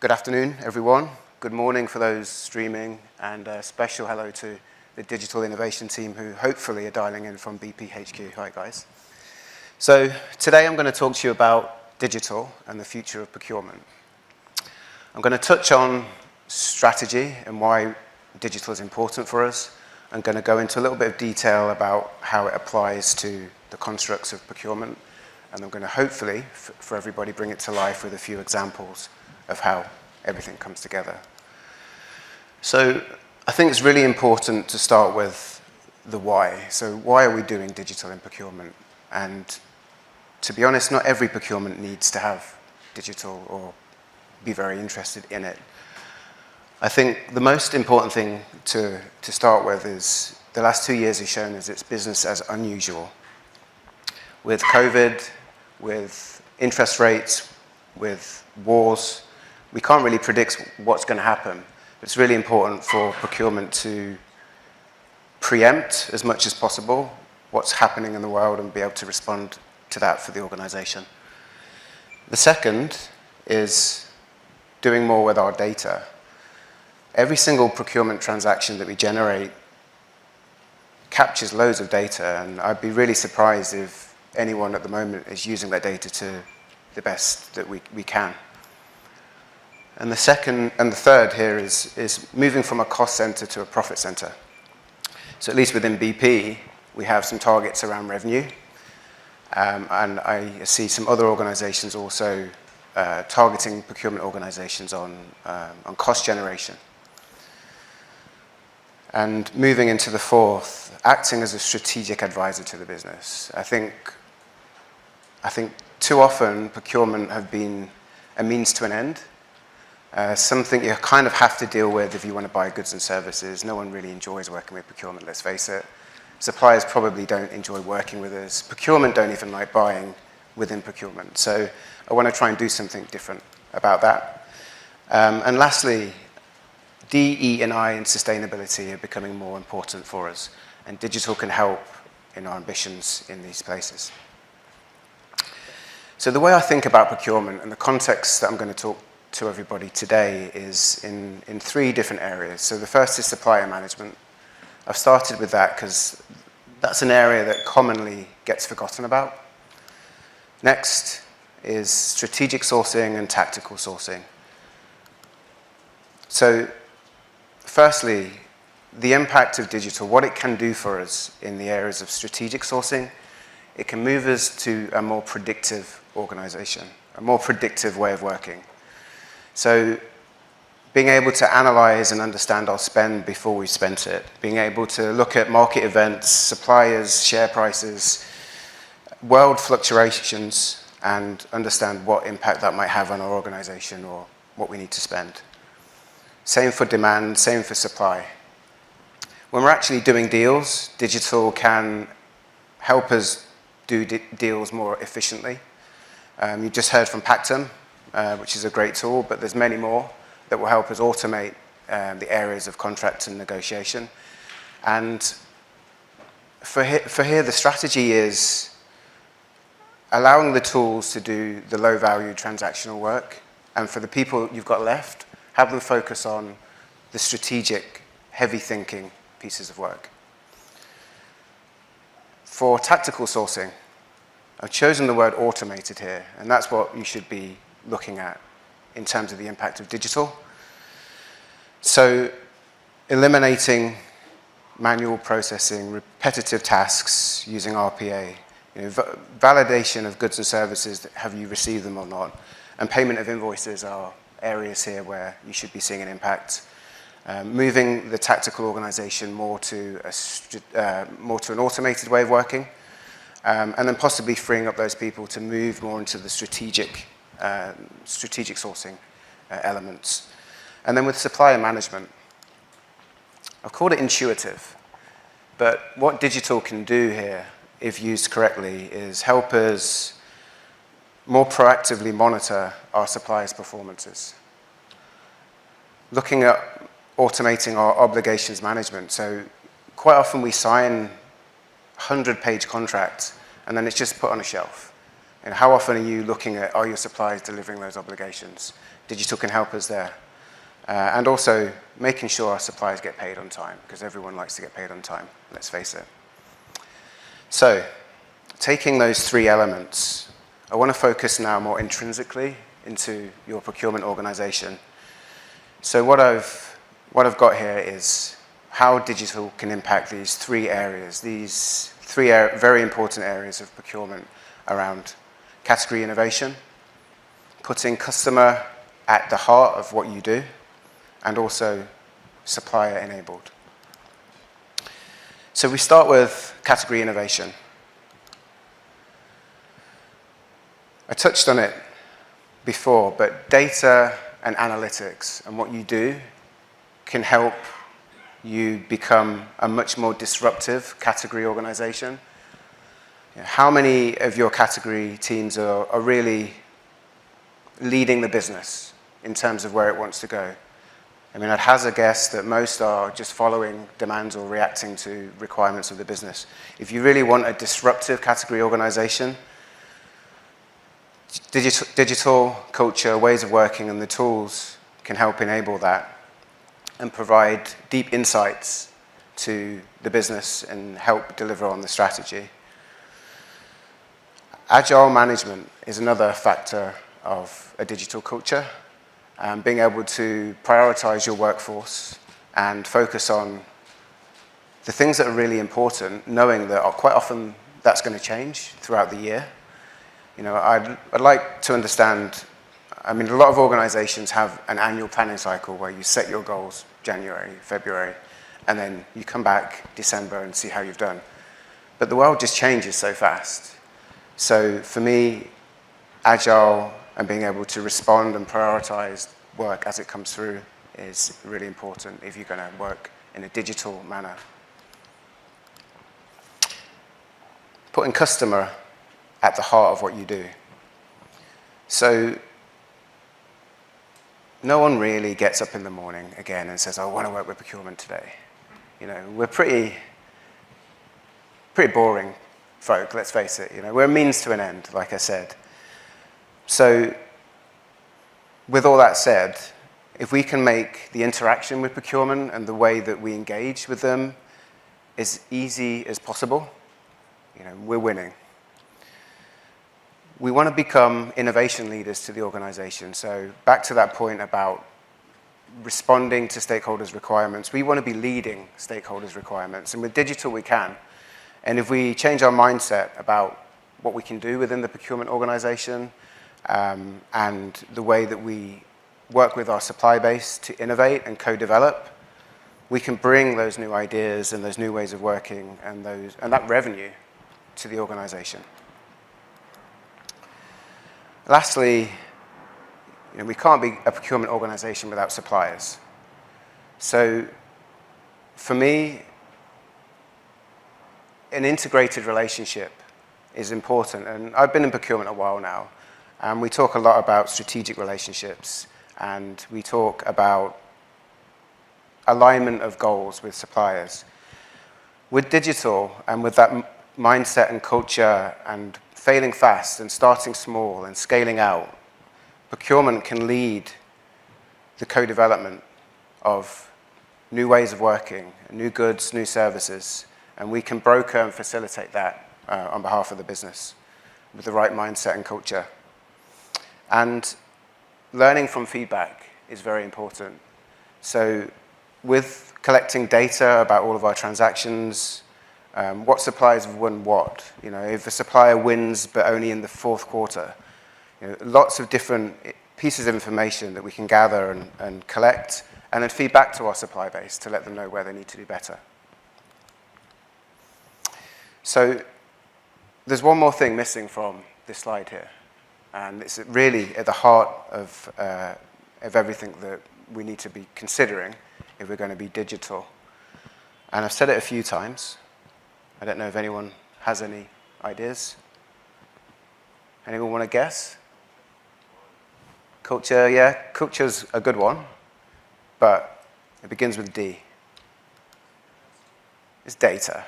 Good afternoon, everyone. Good morning for those streaming, and a special hello to the digital innovation team who hopefully are dialing in from BP HQ. Hi, guys. So today I'm going to talk to you about digital and the future of procurement. I'm going to touch on strategy and why digital is important for us. I'm going to go into a little bit of detail about how it applies to the constructs of procurement, and I'm going to hopefully, for everybody, bring it to life with a few examples of how everything comes together. So I think it's really important to start with the why. So why are we doing digital in procurement? And to be honest, not every procurement needs to have digital or be very interested in it. I think the most important thing to start with is the last 2 years has shown us it's business as unusual. With COVID, with interest rates, with wars, we can't really predict what's going to happen. It's really important for procurement to preempt as much as possible what's happening in the world and be able to respond to that for the organization. The second is doing more with our data. Every single procurement transaction that we generate captures loads of data, and I'd be really surprised if anyone at the moment is using that data to the best that we can. And the second and the third here is moving from a cost center to a profit center. So at least within BP, we have some targets around revenue, and I see some other organizations also targeting procurement organizations on cost generation. And moving into the fourth, acting as a strategic advisor to the business. I think too often procurement have been a means to an end. Something you kind of have to deal with if you want to buy goods and services. No one really enjoys working with procurement, let's face it. Suppliers probably don't enjoy working with us. Procurement don't even like buying within procurement. So I want to try and do something different about that. And lastly, DE&I and sustainability are becoming more important for us, and digital can help in our ambitions in these places. So the way I think about procurement and the context that I'm going to talk to everybody today is in three different areas. So the first is supplier management. I've started with that because that's an area that commonly gets forgotten about. Next is strategic sourcing and tactical sourcing. So firstly, the impact of digital, what it can do for us in the areas of strategic sourcing, it can move us to a more predictive organization, a more predictive way of working. So being able to analyze and understand our spend before we've spent it, being able to look at market events, suppliers, share prices, world fluctuations, and understand what impact that might have on our organization or what we need to spend. Same for demand, same for supply. When we're actually doing deals, digital can help us do deals more efficiently. You just heard from Pactum, which is a great tool, but there's many more that will help us automate the areas of contract and negotiation. And for here, the strategy is allowing the tools to do the low-value transactional work, and for the people you've got left, have them focus on the strategic, heavy-thinking pieces of work. For tactical sourcing, I've chosen the word automated here, and that's what you should be looking at in terms of the impact of digital. So eliminating manual processing, repetitive tasks using RPA, validation of goods and services, have you received them or not, and payment of invoices are areas here where you should be seeing an impact. Moving the tactical organization more to an automated way of working, and then possibly freeing up those people to move more into the strategic sourcing elements. And then with supplier management, I've called it intuitive, but what digital can do here, if used correctly, is help us more proactively monitor our suppliers' performances. Looking at automating our obligations management. So quite often we sign 100-page contracts and then it's just put on a shelf. And how often are you looking at, are your suppliers delivering those obligations? digital can help us there. And also making sure our suppliers get paid on time, because everyone likes to get paid on time, let's face it. So, taking those three elements, I want to focus now more intrinsically into your procurement organization. So what I've got here is how digital can impact these three areas, these three very important areas of procurement around category innovation, putting customer at the heart of what you do, and also supplier enabled. So we start with category innovation. I touched on it before, but data and analytics and what you do can help you become a much more disruptive category organization. How many of your category teams are really leading the business in terms of where it wants to go? I mean, I'd hazard a guess that most are just following demands or reacting to requirements of the business. If you really want a disruptive category organization, digital culture, ways of working, and the tools can help enable that and provide deep insights to the business and help deliver on the strategy. Agile management is another factor of a digital culture. Being able to prioritize your workforce and focus on the things that are really important, knowing that quite often that's going to change throughout the year. You know, I'd like to understand, I mean, a lot of organizations have an annual planning cycle where you set your goals January, February, and then you come back December and see how you've done. But the world just changes so fast. So for me, agile and being able to respond and prioritize work as it comes through is really important if you're going to work in a digital manner. Putting customer at the heart of what you do. So no one really gets up in the morning again and says, I want to work with procurement today. You know, we're pretty boring folk, let's face it. You know, we're a means to an end, like I said. So with all that said, if we can make the interaction with procurement and the way that we engage with them as easy as possible, you know, we're winning. We want to become innovation leaders to the organization. So back to that point about responding to stakeholders' requirements, we want to be leading stakeholders' requirements. And with digital, we can. And if we change our mindset about what we can do within the procurement organization, and the way that we work with our supply base to innovate and co-develop, we can bring those new ideas and those new ways of working and that revenue to the organization. Lastly, you know, we can't be a procurement organization without suppliers. So for me, an integrated relationship is important. And I've been in procurement a while now. And we talk a lot about strategic relationships, and we talk about alignment of goals with suppliers. With digital and with that mindset and culture and failing fast and starting small and scaling out, procurement can lead the co-development of new ways of working, new goods, new services, and we can broker and facilitate that on behalf of the business with the right mindset and culture. And learning from feedback is very important. So with collecting data about all of our transactions, what suppliers have won what. You know, if a supplier wins but only in the fourth quarter, you know, lots of different pieces of information that we can gather and collect and then feed back to our supply base to let them know where they need to do better. So there's one more thing missing from this slide here. And it's really at the heart of everything that we need to be considering if we're going to be digital. And I've said it a few times. I don't know if anyone has any ideas. Anyone want to guess? Culture, yeah, culture's a good one, but it begins with D. It's data.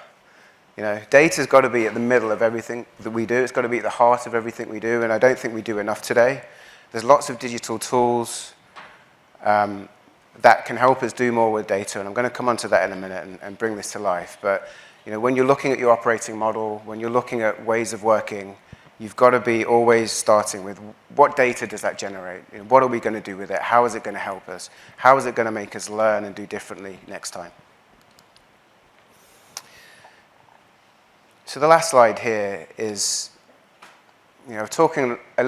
You know, data's got to be at the middle of everything that we do. It's got to be at the heart of everything we do, and I don't think we do enough today. There's lots of digital tools that can help us do more with data, and I'm going to come on to that in a minute and bring this to life. But when you're looking at your operating model, when you're looking at ways of working, you've got to be always starting with what data does that generate? What are we going to do with it? How is it going to help us? How is it going to make us learn and do differently next time? So the last slide here is talking a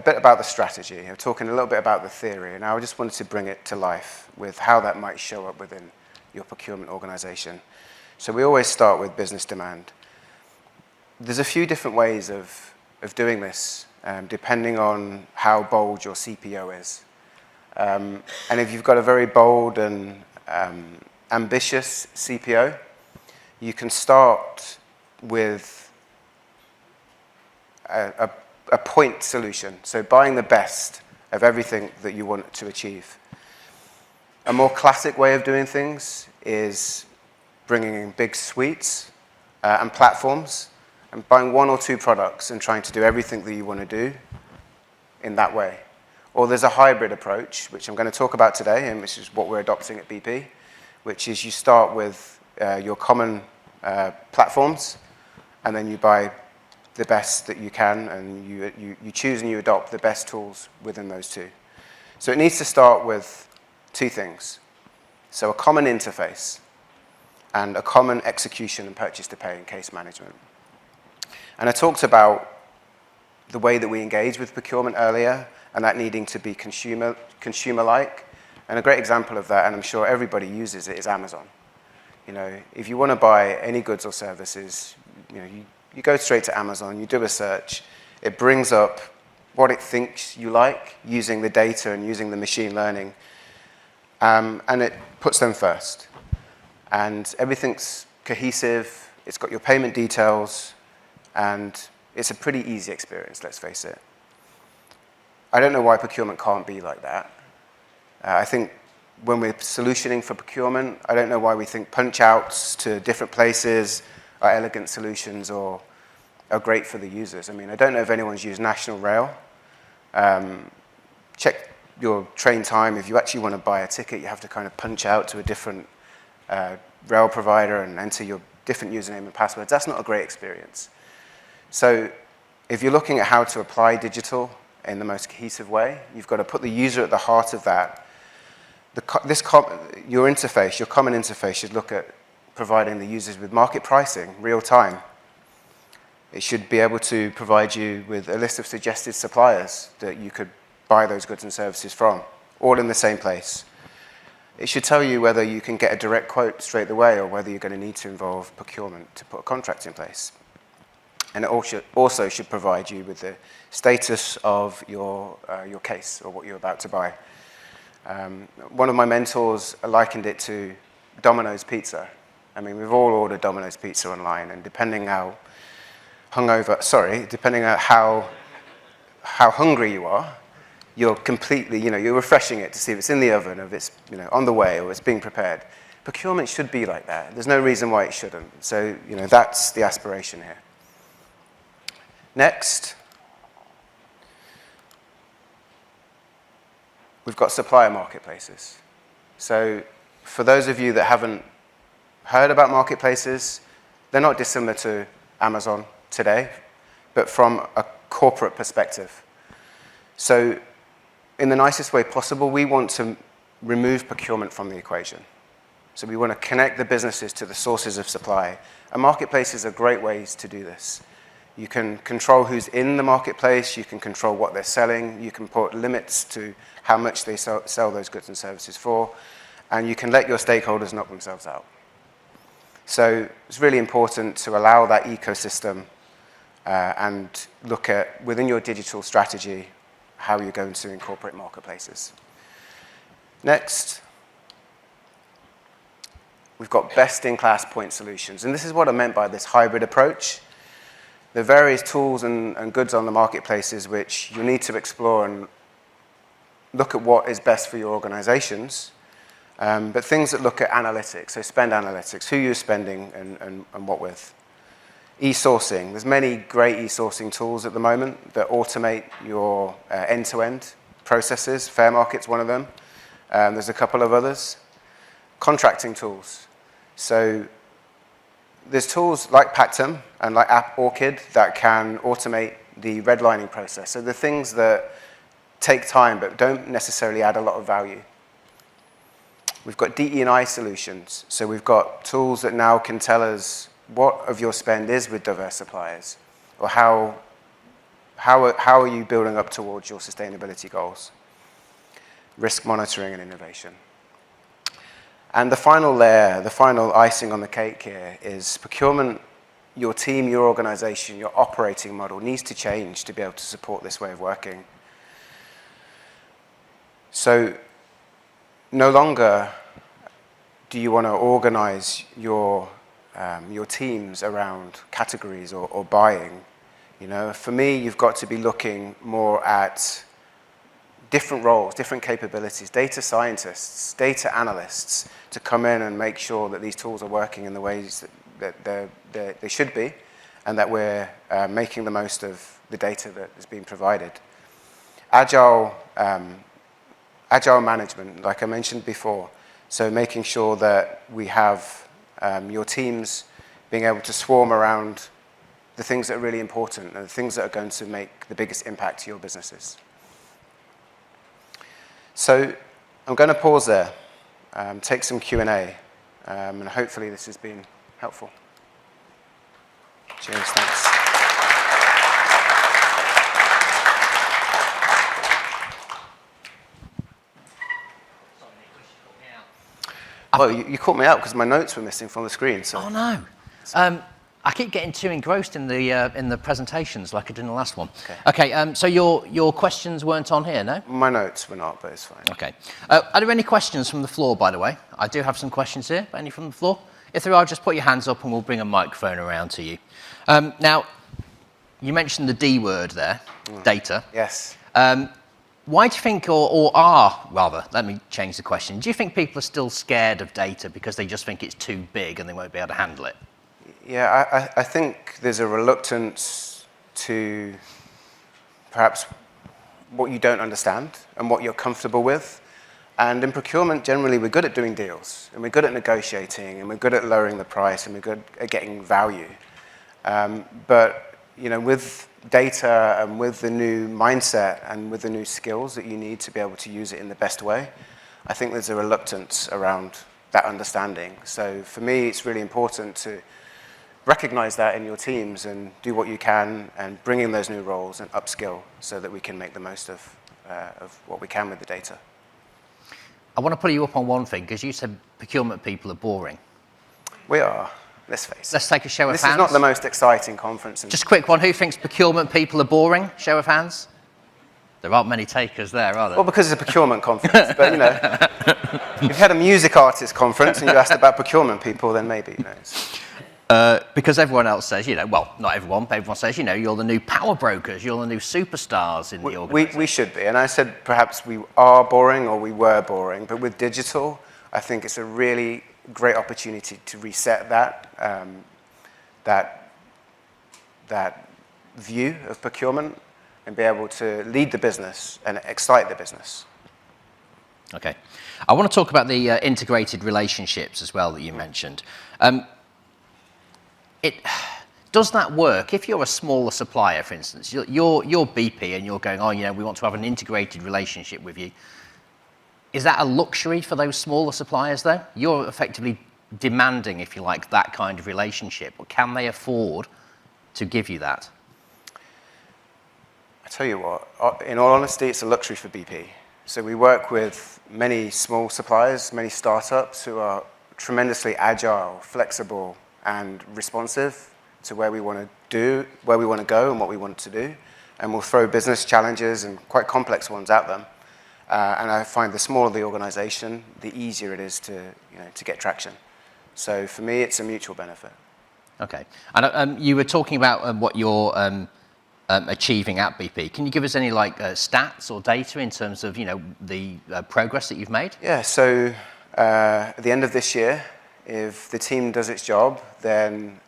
bit about the strategy, talking a little bit about the theory, and I just wanted to bring it to life with how that might show up within your procurement organization. So we always start with business demand. There's a few different ways of doing this, depending on how bold your CPO is. And if you've got a very bold and ambitious CPO, you can start with a point solution, so buying the best of everything that you want to achieve. A more classic way of doing things is bringing in big suites and platforms and buying one or two products and trying to do everything that you want to do in that way. Or there's a hybrid approach, which I'm going to talk about today, and which is what we're adopting at BP, which is you start with your common platforms, and then you buy the best that you can, and you choose and you adopt the best tools within those two. So it needs to start with two things. So a common interface and a common execution and purchase to pay and case management. And I talked about the way that we engage with procurement earlier, and that needing to be consumer-like. And a great example of that, and I'm sure everybody uses it, is Amazon. If you want to buy any goods or services, you go straight to Amazon, you do a search, it brings up what it thinks you like using the data and using the machine learning, and it puts them first. And everything's cohesive, it's got your payment details, and it's a pretty easy experience, let's face it. I don't know why procurement can't be like that. I think when we're solutioning for procurement, I don't know why we think punch-outs to different places are elegant solutions or are great for the users. I don't know if anyone's used National Rail. Check your train time. If you actually want to buy a ticket, you have to kind of punch out to a different rail provider and enter your different username and passwords. That's not a great experience. So if you're looking at how to apply digital in the most cohesive way, you've got to put the user at the heart of that. Your interface, your common interface, should look at providing the users with market pricing, real time. It should be able to provide you with a list of suggested suppliers that you could buy those goods and services from, all in the same place. It should tell you whether you can get a direct quote straight away or whether you're going to need to involve procurement to put a contract in place. And it also should provide you with the status of your case or what you're about to buy. One of my mentors likened it to Domino's Pizza. We've all ordered Domino's Pizza online, and depending on how hungry you are, you're completely, you're refreshing it to see if it's in the oven, or if it's, on the way, or it's being prepared. Procurement should be like that. There's no reason why it shouldn't. So, that's the aspiration here. Next, we've got supplier marketplaces. So for those of you that haven't heard about marketplaces, they're not dissimilar to Amazon today, but from a corporate perspective. So in the nicest way possible, we want to remove procurement from the equation. So we want to connect the businesses to the sources of supply. And marketplaces are great ways to do this. You can control who's in the marketplace, you can control what they're selling, you can put limits to how much they sell those goods and services for, and you can let your stakeholders knock themselves out. So it's really important to allow that ecosystem and look at, within your digital strategy, how you're going to incorporate marketplaces. Next, we've got best-in-class point solutions. And this is what I meant by this hybrid approach. There are various tools and goods on the marketplaces which you need to explore and look at what is best for your organizations, but things that look at analytics, so spend analytics, who you're spending and what with. E-sourcing. There's many great e-sourcing tools at the moment that automate your end-to-end processes. Fair Market's one of them. There's a couple of others. Contracting tools. So there's tools like Pactum and like App Orchid that can automate the redlining process. So the things that take time but don't necessarily add a lot of value. We've got DE&I solutions. So we've got tools that now can tell us what of your spend is with diverse suppliers, or how are you building up towards your sustainability goals. Risk monitoring and innovation. And the final layer, the final icing on the cake here is procurement. Your team, your organization, your operating model needs to change to be able to support this way of working. So no longer do you want to organize your teams around categories or buying. You know, for me, you've got to be looking more at different roles, different capabilities, data scientists, data analysts, to come in and make sure that these tools are working in the ways that they should be, and that we're making the most of the data that is being provided. Agile management, like I mentioned before, so making sure that we have your teams being able to swarm around the things that are really important and the things that are going to make the biggest impact to your businesses. So I'm going to pause there, take some Q&A, and hopefully this has been helpful. Cheers, thanks. Well, you caught me out because my notes were missing from the screen. So. Oh no! I keep getting too engrossed in the presentations, like I did in the last one. Okay. So your questions weren't on here, no? My notes were not, but it's fine. Okay. Are there any questions from the floor, by the way? I do have some questions here. Any from the floor? If there are, just put your hands up and we'll bring a microphone around to you. Now, you mentioned the D word there, data. Yes. Why do you think, let me change the question. Do you think people are still scared of data because they just think it's too big and they won't be able to handle it? Yeah, I think there's a reluctance to perhaps what you don't understand and what you're comfortable with. And in procurement, generally, we're good at doing deals, and we're good at negotiating, and we're good at lowering the price, and we're good at getting value. But you know, with data and with the new mindset and with the new skills that you need to be able to use it in the best way, I think there's a reluctance around that understanding. So for me, it's really important to recognize that in your teams and do what you can and bring in those new roles and upskill so that we can make the most of what we can with the data. I want to put you up on one thing, because you said procurement people are boring. We are, let's face it. Let's take a show of hands. This is not the most exciting conference. Just a quick one, who thinks procurement people are boring? Show of hands. There aren't many takers there, are there? Well, because it's a procurement conference, but you know, if you had a music artist conference and you asked about procurement people, then maybe, you know. Because everyone else says, you know, well, not everyone, but everyone says, you know, you're the new power brokers, you're the new superstars in the organisation. We should be, and I said perhaps we are boring or we were boring, but with digital, I think it's a really great opportunity to reset that view of procurement and be able to lead the business and excite the business. Okay. I want to talk about the integrated relationships as well that you mentioned. Does that work? If you're a smaller supplier, for instance, you're BP and you're going, oh, you know, we want to have an integrated relationship with you. Is that a luxury for those smaller suppliers, though? You're effectively demanding, if you like, that kind of relationship. Or can they afford to give you that? I tell you what, in all honesty, it's a luxury for BP. So we work with many small suppliers, many startups who are tremendously agile, flexible, and responsive to where we want to go and what we want to do. And we'll throw business challenges and quite complex ones at them. And I find the smaller the organization, the easier it is to get traction. So for me, it's a mutual benefit. Okay. And you were talking about what you're achieving at BP. Can you give us any stats or data in terms of the progress that you've made? Yeah. So at the end of this year, if the team does its job, then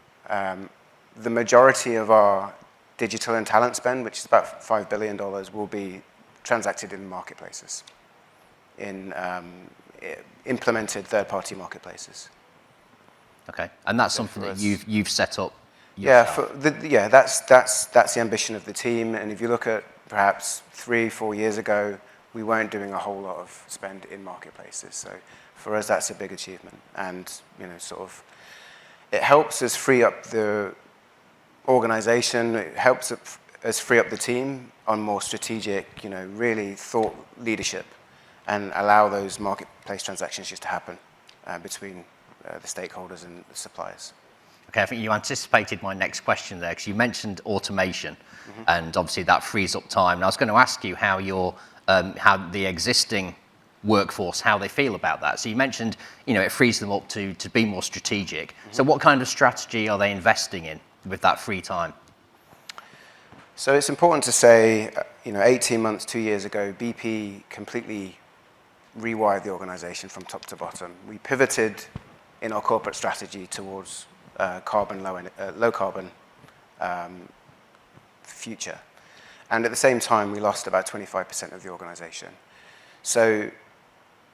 the majority of our digital and talent spend, which is about $5 billion, will be transacted in marketplaces, in implemented third-party marketplaces. Okay, and that's something that you've set up Yeah, yourself. that's the ambition of the team. And if you look at perhaps 3-4 years ago, we weren't doing a whole lot of spend in marketplaces. So for us, that's a big achievement. And sort of, it helps us free up the organization. It helps us free up the team on more strategic, really thought leadership, and allow those marketplace transactions just to happen between the stakeholders and the suppliers. Okay, I think you anticipated my next question there, because you mentioned automation, and obviously that frees up time. And I was going to ask you how how the existing workforce, how they feel about that. So you mentioned, it frees them up to be more strategic. So what kind of strategy are they investing in with that free time? So it's important to say, 18 months, 2 years ago, BP completely rewired the organization from top to bottom. We pivoted in our corporate strategy towards low carbon future. And at the same time, we lost about 25% of the organization. So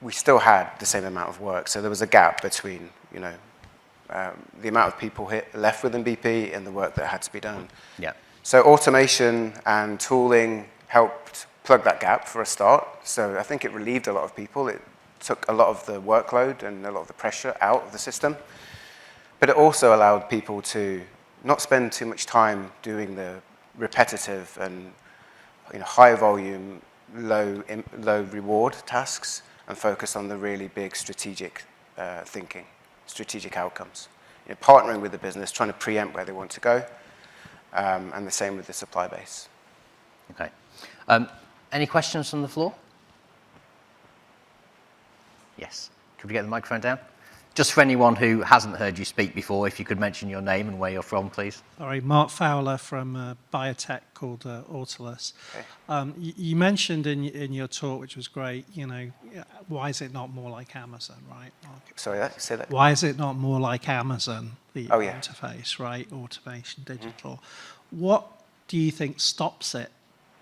we still had the same amount of work. So there was a gap between, the amount of people left within BP and the work that had to be done. Yeah. So automation and tooling helped plug that gap for a start. So I think it relieved a lot of people. It took a lot of the workload and a lot of the pressure out of the system. But it also allowed people to not spend too much time doing the repetitive and high volume, low reward tasks, and focus on the really big strategic thinking, strategic outcomes. Partnering with the business, trying to preempt where they want to go, and the same with the supply base. Okay. Any questions from the floor? Yes. Could we get the microphone down? Just for anyone who hasn't heard you speak before, if you could mention your name and where you're from, please. Sorry, Mark Fowler from a biotech called Autolus. Okay. You mentioned in your talk, which was great, why is it not more like Amazon, right? Sorry, say that. Why is it not more like Amazon, the Oh, yeah. interface, right? Automation, digital. What do you think stops it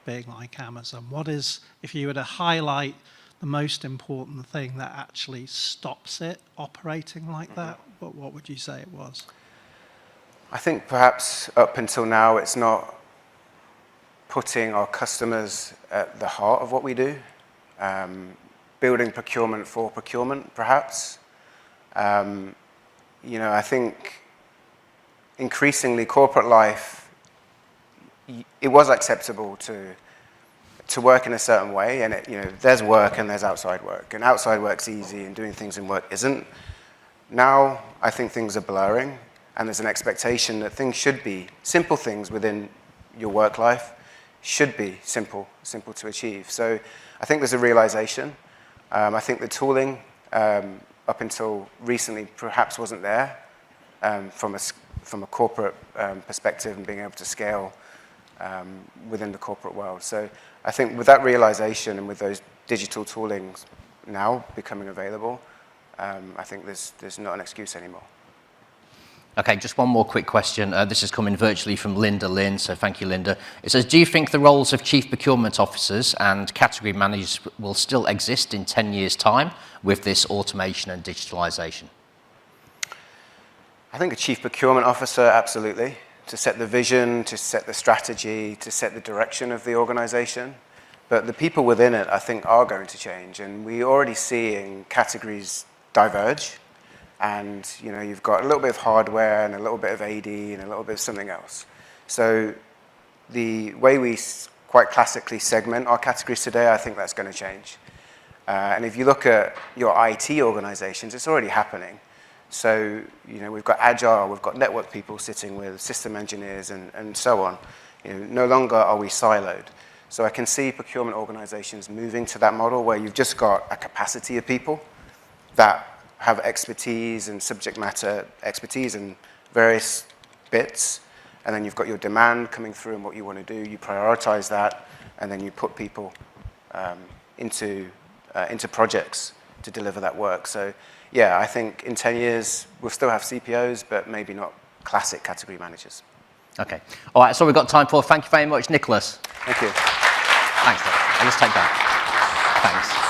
being like Amazon? What is, if you were to highlight the most important thing that actually stops it operating like that, what would you say it was? I think perhaps up until now, it's not putting our customers at the heart of what we do. Building procurement for procurement, perhaps. I think increasingly corporate life, it was acceptable to work in a certain way, and there's work and there's outside work, and outside work's easy and doing things in work isn't. Now I think things are blurring, and there's an expectation that things should be, simple things within your work life should be simple to achieve. So I think there's a realization. I think the tooling up until recently perhaps wasn't there from a corporate perspective and being able to scale within the corporate world. So I think with that realization and with those digital toolings now becoming available, I think there's not an excuse anymore. Okay, just one more quick question. This is coming virtually from Linda Lynn, so thank you, Linda. It says, do you think the roles of chief procurement officers and category managers will still exist in 10 years' time with this automation and digitalization? I think a chief procurement officer, absolutely. To set the vision, to set the strategy, to set the direction of the organization. But the people within it, I think, are going to change. And we're already seeing categories diverge. And, you've got a little bit of hardware and a little bit of AD and a little bit of something else. So the way we quite classically segment our categories today, I think that's going to change. And if you look at your IT organizations, it's already happening. So, we've got agile, we've got network people sitting with system engineers and so on. No longer are we siloed. So I can see procurement organizations moving to that model where you've just got a capacity of people that have expertise and subject matter expertise in various bits. And then you've got your demand coming through and what you want to do. You prioritize that, and then you put people into projects to deliver that work. So yeah, I think in 10 years, we'll still have CPOs, but maybe not classic category managers. Okay. All right, that's all we've got time for. Thank you very much, Nicholas. Thank you. Thanks, Nick. I'll just take that. Thanks.